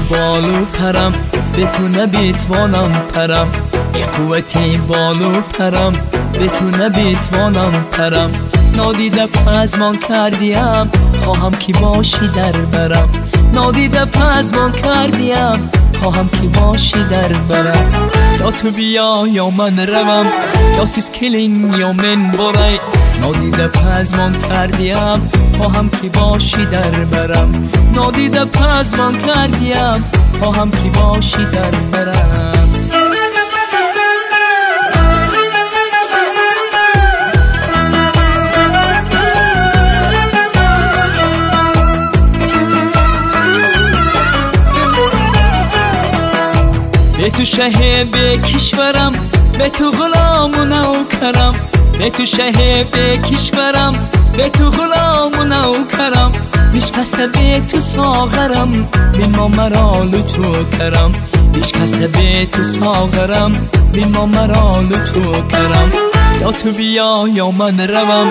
بالو پرم به تو نمیتوانم پرم، یه قوتی بالو پرم به تو نمیتوانم پرم. نادیده پزمان کردیم خواهم کی باشی در برم، نادیده پزمان کردیم خواهم کی باشی در برم. یا تو بیا یا من روم، یا سیز کلین یا من برای. نادیده پزمان کردیم خواهم کی باشی در برم، نادیده پزمان کردیم خواهم کی باشی در برم. به تو شه به کشورم، به تو غلام و نوکرم، به تو شه به کشورم، به تو غلام و نوکرم. بیش کسته به تو ساغرم، بین ما مرا لطو کرم. بیش کسته به تو ساغرم، بین ما مرا لطو کرم. یا تو بیا یا من روم،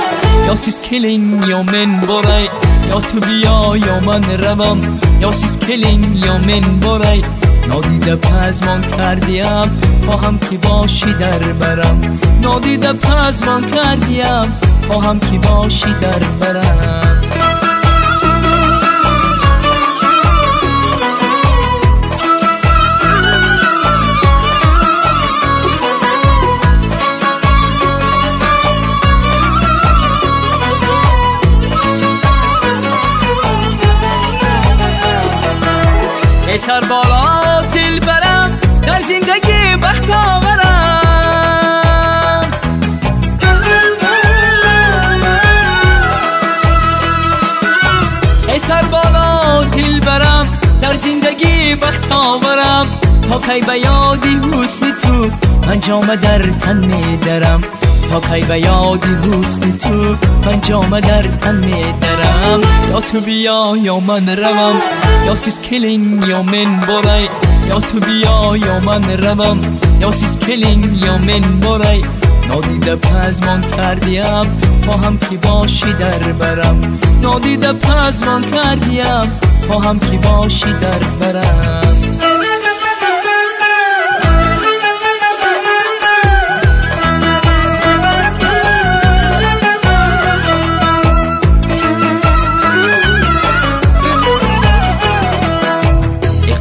یا سیز کلین یا من برای. یا تو بیا یا من روم، یا سیز کلین یا من برای. نادیده پزمان کردیم خواهم کی باشی در برم، نادیده پزمان کردیم خواهم کی باشی در برم. ای سر بالا دل برم در زندگی بخت آورم. ای سر بالا دل برم در زندگی بخت آورم. تا کی به یادی حسن تو من جامه در تن می درم، تا کی به یادی حسن تو من جامه در تن می درم. یا تو بیا یا من روم، یا سیز کلین یا من برای. یا تو بیا یا من روم، یا سیز کلین یا من برای. نادیده پزمان کردیم خواهم کی باشی در برم، نادیده پزمان کردیم خواهم کی باشی در برم.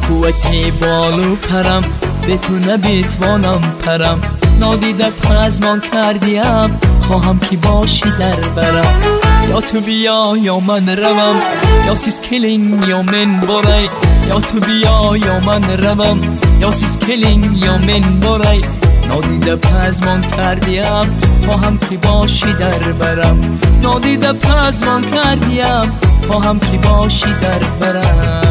قوتی بالو پرم به تو نمیتوانم پرم، نادیده پزمان کردیم خواهم کی باشی در برم. یا تو بیا یا من روم، یا سیز کلین یا من برای. یا تو بیا یا من روم، یا سیز کلین یا من برای. نادیده پزمان کردیم خواهم کی باشی در برم، نادیده پزمان کردیم خواهم کی باشی در برم.